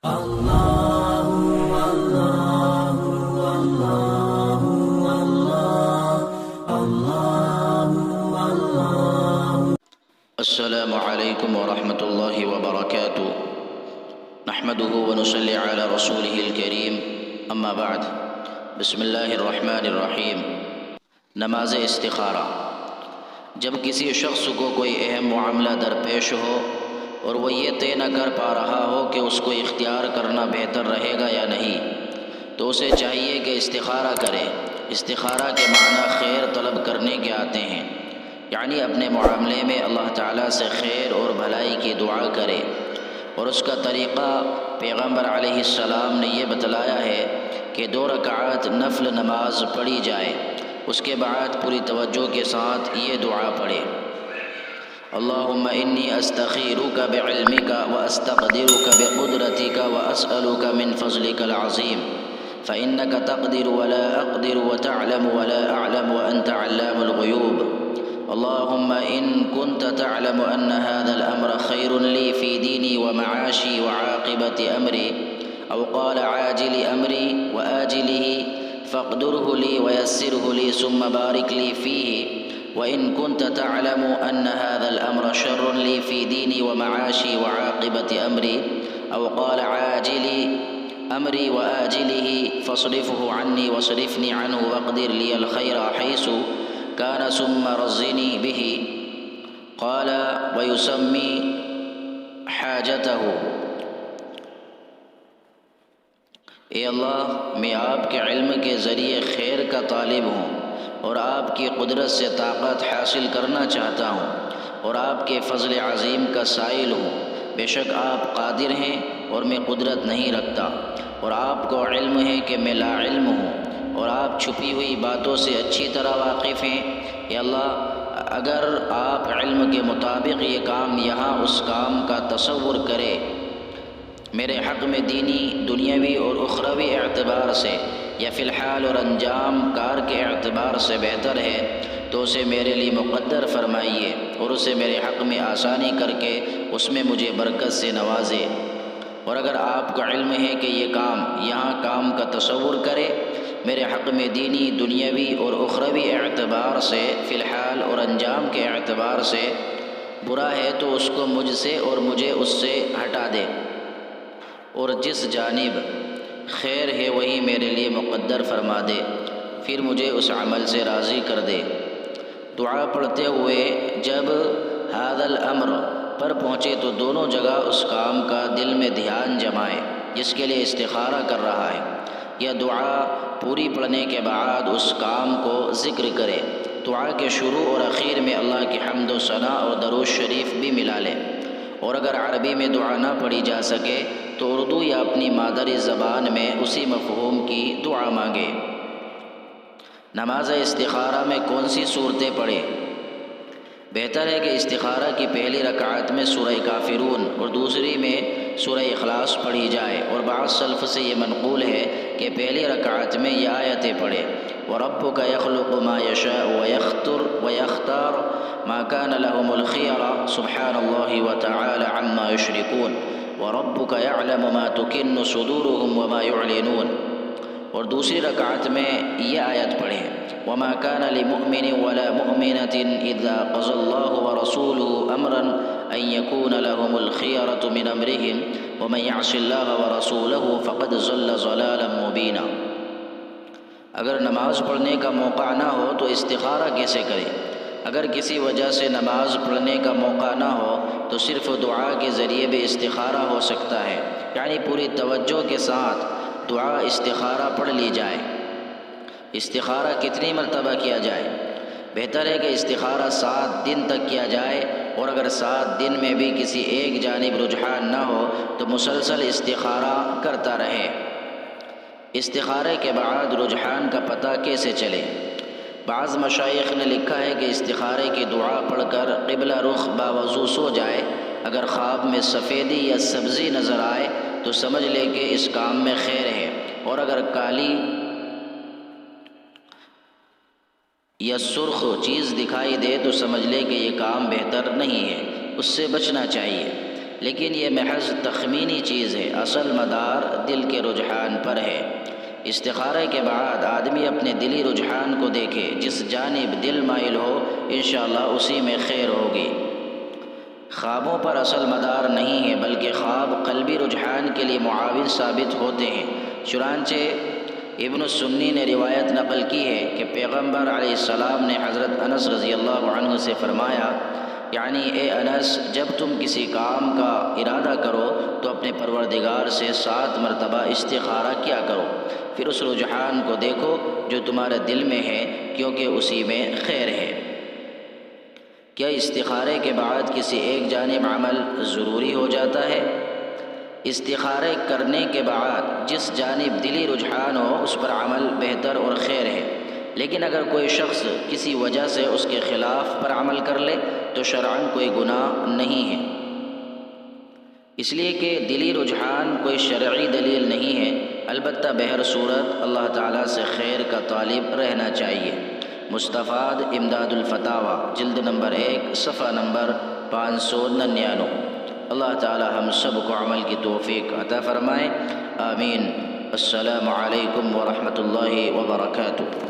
السلام علیکم ورحمۃ اللہ وبرکاتہ نحمده ونصلی علی رسوله الکریم اما بعد بسم اللہ الرحمن الرحیم۔ نماز استخارہ۔ جب کسی شخص کو کوئی اہم معاملہ درپیش ہو اور وہ یہ طے نہ کر پا رہا ہو کہ اس کو اختیار کرنا بہتر رہے گا یا نہیں، تو اسے چاہیے کہ استخارہ کرے۔ استخارہ کے معنی خیر طلب کرنے کے آتے ہیں، یعنی اپنے معاملے میں اللہ تعالیٰ سے خیر اور بھلائی کی دعا کرے، اور اس کا طریقہ پیغمبر علیہ السلام نے یہ بتلایا ہے کہ 2 رکعات نفل نماز پڑھی جائے، اس کے بعد پوری توجہ کے ساتھ یہ دعا پڑھے: اللہم انی استخیرک بعلمک واستقدرک بقدرتک واسألک من فضلک العظیم فإنک تقدر ولا اقدر وتعلم ولا اعلم وانت علام الغیوب اللهم إن كنت تعلم أن هذا الأمر خير لي في ديني ومعاشي وعاقبة أمري أو قال عاجل أمري وآجله فاقدره لي ويسره لي ثم بارك لي فيه وإن كنت تعلم أن هذا الأمر شر لي في ديني ومعاشي وعاقبة أمري أو قال عاجل أمري وآجله فاصرفه عني واصرفني عنه واقدر لي الخير حيث كان ثم رزني به قال ويسمي حاجته۔ اے اللہ، میں آپ کے علم کے ذریعے خیر کا طالب ہوں اور آپ کی قدرت سے طاقت حاصل کرنا چاہتا ہوں اور آپ کے فضل عظیم کا سائل ہوں۔ بے شک آپ قادر ہیں اور میں قدرت نہیں رکھتا، اور آپ کو علم ہے کہ میں لا علم ہوں، اور آپ چھپی ہوئی باتوں سے اچھی طرح واقف ہیں۔ اے اللہ، اگر آپ علم کے مطابق یہ کام یہاں اس کام کا تصور کرے میرے حق میں دینی، دنیاوی اور اخروی اعتبار سے، یا فی الحال اور انجام کار کے اعتبار سے بہتر ہے، تو اسے میرے لیے مقدر فرمائیے اور اسے میرے حق میں آسانی کر کے اس میں مجھے برکت سے نوازے۔ اور اگر آپ کو علم ہے کہ یہ کام یہاں کام کا تصور کرے میرے حق میں دینی، دنیاوی اور اخروی اعتبار سے، فی الحال اور انجام کے اعتبار سے برا ہے، تو اس کو مجھ سے اور مجھے اس سے ہٹا دے، اور جس جانب خیر ہے وہی میرے لیے مقدر فرما دے، پھر مجھے اس عمل سے راضی کر دے۔ دعا پڑھتے ہوئے جب ھذا الامر پر پہنچے تو دونوں جگہ اس کام کا دل میں دھیان جمائے جس کے لیے استخارہ کر رہا ہے، یا دعا پوری پڑھنے کے بعد اس کام کو ذکر کرے۔ دعا کے شروع اور اخیر میں اللہ کی حمد و ثنا اور درود شریف بھی ملا لے، اور اگر عربی میں دعا نہ پڑھی جا سکے تو اردو یا اپنی مادری زبان میں اسی مفہوم کی دعا مانگے۔ نماز استخارہ میں کون سی صورتیں پڑھیں؟ بہتر ہے کہ استخارہ کی پہلی رکعت میں سورہ کافرون اور دوسری میں سورہ اخلاص پڑھی جائے، اور بعض سلف سے یہ منقول ہے کہ پہلی رکعت میں یہ آیتیں پڑھے: وَرَبُّكَ يَخْلُقُ مَا يَشَاءُ وَيَخْتَارُ مَا كَانَ لَهُمُ الْخِيَرَةُ سُبْحَانَ اللَّهِ وَتَعَالَى عَمَّا يُشْرِكُونَ وَرَبُّكَ يَعْلَمُ مَا تُكِنُّ صُدُورُهُمْ وَمَا يُعْلِنُونَ۔ اور دوسری رکعت میں یہ آیت پڑھیں: وَمَا كَانَ لِمُؤْمِنٍ وَلَا مُؤْمِنَةٍ إِذَا قَضَى اللَّهُ وَرَسُولُهُ أَمْرًا أَن يَكُونَ لَهُمُ الْخِيَرَةُ مِنْ أَمْرِهِمْ وَمَن يَعْصِ اللَّهَ وَرَسُولَهُ فَقَدْ ضَلَّ ضَلَالًا مُبِينًا۔ اگر نماز پڑھنے کا موقع نہ ہو تو استخارہ کیسے کرے؟ اگر کسی وجہ سے نماز پڑھنے کا موقع نہ ہو تو صرف دعا کے ذریعے بھی استخارہ ہو سکتا ہے، یعنی پوری توجہ کے ساتھ دعا استخارہ پڑھ لی جائے۔ استخارہ کتنی مرتبہ کیا جائے؟ بہتر ہے کہ استخارہ 7 دن تک کیا جائے، اور اگر 7 دن میں بھی کسی ایک جانب رجحان نہ ہو تو مسلسل استخارہ کرتا رہے۔ استخارے کے بعد رجحان کا پتہ کیسے چلے؟ بعض مشائخ نے لکھا ہے کہ استخارے کی دعا پڑھ کر قبلہ رخ باوضو سو جائے، اگر خواب میں سفیدی یا سبزی نظر آئے تو سمجھ لے کہ اس کام میں خیر ہے، اور اگر کالی یا سرخ چیز دکھائی دے تو سمجھ لے کہ یہ کام بہتر نہیں ہے، اس سے بچنا چاہیے۔ لیکن یہ محض تخمینی چیز ہے، اصل مدار دل کے رجحان پر ہے۔ استخارے کے بعد آدمی اپنے دلی رجحان کو دیکھے، جس جانب دل مائل ہو انشاءاللہ اسی میں خیر ہوگی۔ خوابوں پر اصل مدار نہیں ہے، بلکہ خواب قلبی رجحان کے لیے معاون ثابت ہوتے ہیں۔ چنانچہ ابن السنی نے روایت نقل کی ہے کہ پیغمبر علیہ السلام نے حضرت انس رضی اللہ عنہ سے فرمایا، یعنی اے انس، جب تم کسی کام کا ارادہ کرو تو اپنے پروردگار سے 7 مرتبہ استخارہ کیا کرو، پھر اس رجحان کو دیکھو جو تمہارے دل میں ہے، کیونکہ اسی میں خیر ہے۔ کیا استخارے کے بعد کسی ایک جانب عمل ضروری ہو جاتا ہے؟ استخارے کرنے کے بعد جس جانب دلی رجحان ہو اس پر عمل بہتر اور خیر ہے، لیکن اگر کوئی شخص کسی وجہ سے اس کے خلاف پر عمل کر لے تو شرعاً کوئی گناہ نہیں ہے، اس لیے کہ دلی رجحان کوئی شرعی دلیل نہیں ہے، البتہ بہر صورت اللہ تعالیٰ سے خیر کا طالب رہنا چاہیے۔ مستفاد امداد الفتاوی جلد نمبر 1 صفحہ نمبر 599۔ اللہ تعالی ہم سب کو عمل کی توفیق عطا فرمائے، آمین۔ السلام علیکم ورحمۃ اللہ وبرکاتہ۔